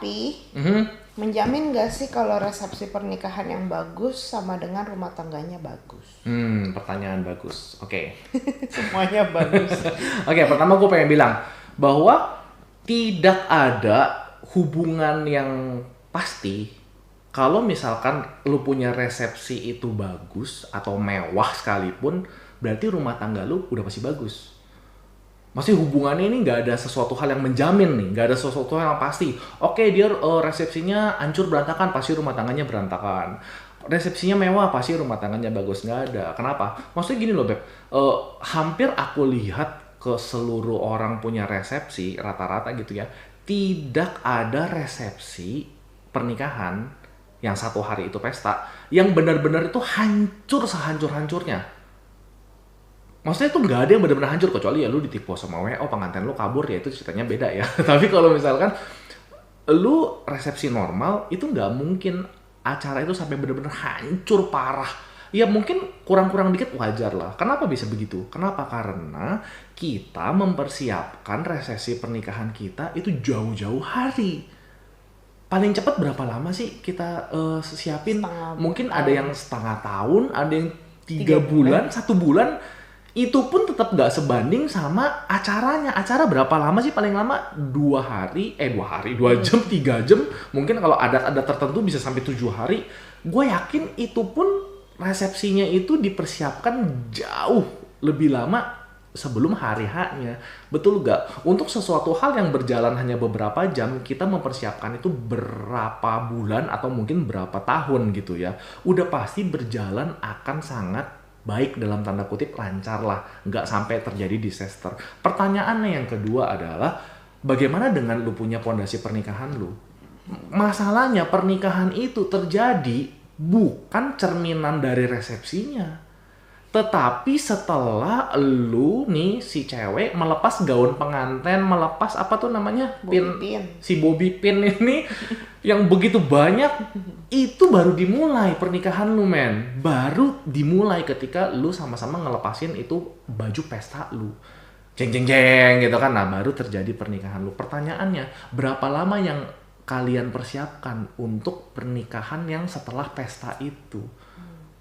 Tapi menjamin gak sih kalau resepsi pernikahan yang bagus sama dengan rumah tangganya bagus? Pertanyaan bagus. Oke. Semuanya bagus. Oke, pertama gue pengen bilang bahwa tidak ada hubungan yang pasti kalau misalkan lu punya resepsi itu bagus atau mewah sekalipun, berarti rumah tangga lu udah pasti bagus. Masih hubungannya ini nggak ada sesuatu hal yang menjamin nih, nggak ada sesuatu hal yang pasti. Oke, dia resepsinya hancur berantakan, pasti rumah tangganya berantakan. Resepsinya mewah, pasti rumah tangganya bagus. Nggak ada. Kenapa? Maksudnya gini loh, Beb. Hampir aku lihat ke seluruh orang punya resepsi, rata-rata gitu ya, tidak ada resepsi pernikahan yang satu hari itu pesta, yang benar-benar itu hancur sehancur-hancurnya. Maksudnya tuh nggak ada yang benar-benar hancur, kecuali ya lu ditipu sama WO, pengantin lu kabur, ya itu ceritanya beda ya. Tapi kalau misalkan lu resepsi normal, itu nggak mungkin acara itu sampai benar-benar hancur parah. Ya mungkin kurang-kurang dikit wajar lah. Kenapa bisa begitu? Kenapa? Karena kita mempersiapkan resepsi pernikahan kita itu jauh-jauh hari. Paling cepat berapa lama sih kita siapin? Mungkin ada yang setengah tahun, ada yang 3 bulan, 1 bulan. Itu pun tetap nggak sebanding sama acaranya. Acara berapa lama sih? Paling lama 2 hari, 2 jam, 3 jam. Mungkin kalau adat-adat tertentu bisa sampai 7 hari. Gue yakin itu pun resepsinya itu dipersiapkan jauh lebih lama sebelum hari H-nya. Betul gak? Untuk sesuatu hal yang berjalan hanya beberapa jam, kita mempersiapkan itu berapa bulan atau mungkin berapa tahun gitu ya. Udah pasti berjalan akan sangat baik, dalam tanda kutip lancar lah. Nggak sampai terjadi disaster. Pertanyaannya yang kedua adalah, bagaimana dengan lu punya pondasi pernikahan lu? Masalahnya pernikahan itu terjadi bukan cerminan dari resepsinya. Tetapi setelah lu nih si cewek melepas gaun pengantin, melepas apa tuh namanya? Si bobby pin ini yang begitu banyak, itu baru dimulai pernikahan lu, men. Baru dimulai ketika lu sama-sama ngelepasin itu baju pesta lu. Jeng jeng jeng gitu kan. Nah, baru terjadi pernikahan lu. Pertanyaannya, berapa lama yang kalian persiapkan untuk pernikahan yang setelah pesta itu?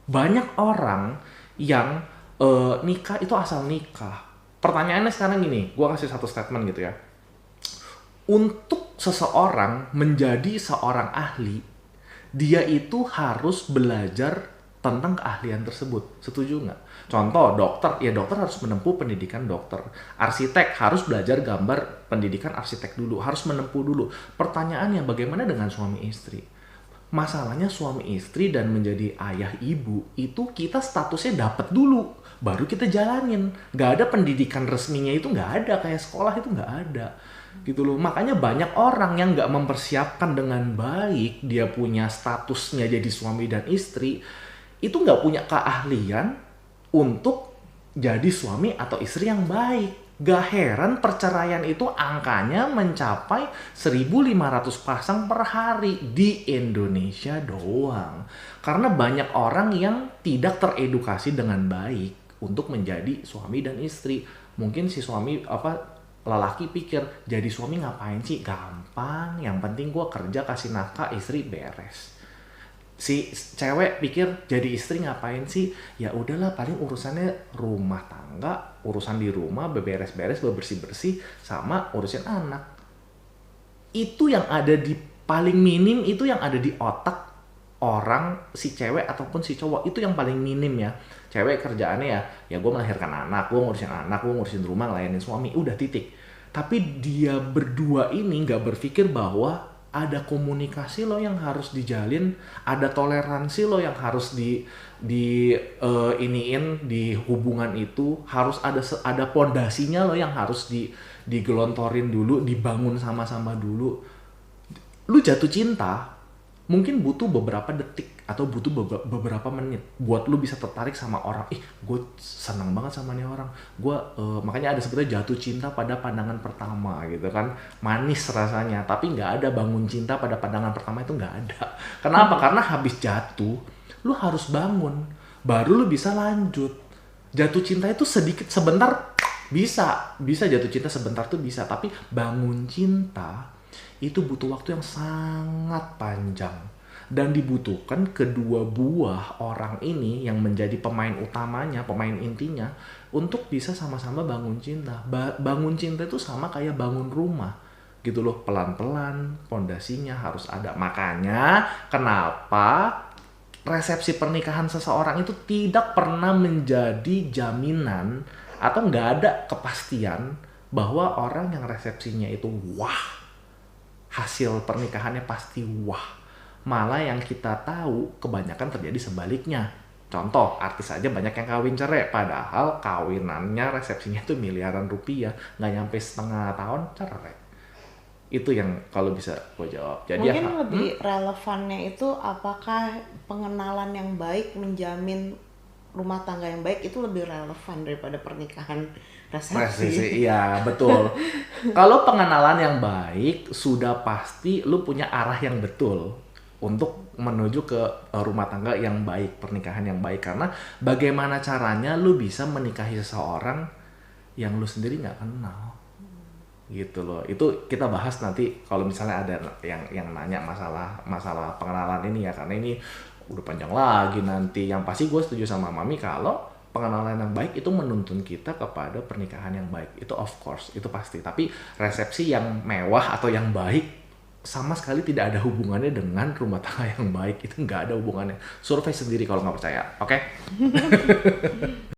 Banyak orang yang nikah itu asal nikah. Pertanyaannya sekarang gini, gue kasih satu statement gitu ya. Untuk seseorang menjadi seorang ahli, dia itu harus belajar tentang keahlian tersebut. Setuju nggak? Contoh, dokter. Ya dokter harus menempuh pendidikan dokter. Arsitek harus belajar gambar, pendidikan arsitek dulu. Harus menempuh dulu. Pertanyaannya, bagaimana dengan suami istri? Masalahnya suami istri dan menjadi ayah ibu itu kita statusnya dapat dulu, baru kita jalanin. Gak ada pendidikan resminya, itu gak ada, kayak sekolah itu gak ada gitu loh. Makanya banyak orang yang gak mempersiapkan dengan baik dia punya statusnya jadi suami dan istri, itu gak punya keahlian untuk jadi suami atau istri yang baik. Gak heran perceraian itu angkanya mencapai 1.500 pasang per hari di Indonesia doang. Karena banyak orang yang tidak teredukasi dengan baik untuk menjadi suami dan istri. Mungkin si suami lelaki pikir, jadi suami ngapain sih? Gampang, yang penting gue kerja kasih nafkah, istri beres. Si cewek pikir, jadi istri ngapain sih? Ya udahlah, paling urusannya rumah tangga, urusan di rumah, beberes-beres, bebersih-bersih, sama urusin anak. Itu yang ada di paling minim, itu yang ada di otak orang, si cewek ataupun si cowok, itu yang paling minim ya. Cewek kerjaannya ya gue melahirkan anak, gue ngurusin anak, gue ngurusin rumah, ngelayanin suami, udah titik. Tapi dia berdua ini gak berpikir bahwa ada komunikasi lo yang harus dijalin, ada toleransi lo yang harus iniin di hubungan itu, harus ada pondasinya lo yang harus digelontorin dulu, dibangun sama-sama dulu. Lu jatuh cinta mungkin butuh beberapa detik atau butuh beberapa menit buat lu bisa tertarik sama orang. Gue seneng banget sama nih orang. Gue makanya ada sebetulnya jatuh cinta pada pandangan pertama gitu kan. Manis rasanya, tapi nggak ada bangun cinta pada pandangan pertama, itu nggak ada. Kenapa? Karena habis jatuh, lu harus bangun, baru lu bisa lanjut. Jatuh cinta itu sedikit sebentar bisa jatuh cinta sebentar tuh bisa, tapi bangun cinta itu butuh waktu yang sangat panjang. Dan dibutuhkan kedua buah orang ini yang menjadi pemain utamanya, pemain intinya, untuk bisa sama-sama bangun cinta. Bangun cinta itu sama kayak bangun rumah gitu loh, pelan-pelan, pondasinya harus ada. Makanya kenapa resepsi pernikahan seseorang itu tidak pernah menjadi jaminan atau nggak ada kepastian bahwa orang yang resepsinya itu wah, hasil pernikahannya pasti wah. Malah yang kita tahu kebanyakan terjadi sebaliknya. Contoh, artis aja banyak yang kawin cerai, padahal kawinannya resepsinya itu miliaran rupiah, nggak nyampe setengah tahun cerai. Itu yang kalau bisa gue jawab. Jadi Mungkin lebih relevannya itu apakah pengenalan yang baik menjamin rumah tangga yang baik itu lebih relevan daripada pernikahan resepsi. presisi, iya betul. Kalau pengenalan yang baik, sudah pasti lu punya arah yang betul untuk menuju ke rumah tangga yang baik, pernikahan yang baik. Karena bagaimana caranya lu bisa menikahi seseorang yang lu sendiri nggak kenal, gitu loh. Itu kita bahas nanti kalau misalnya ada yang nanya masalah pengenalan ini ya, karena ini udah panjang lagi nanti. Yang pasti gue setuju sama Mami kalau pengenalan yang baik itu menuntun kita kepada pernikahan yang baik. Itu of course, itu pasti. Tapi resepsi yang mewah atau yang baik sama sekali tidak ada hubungannya dengan rumah tangga yang baik. Itu nggak ada hubungannya. Survei sendiri kalau nggak percaya, oke?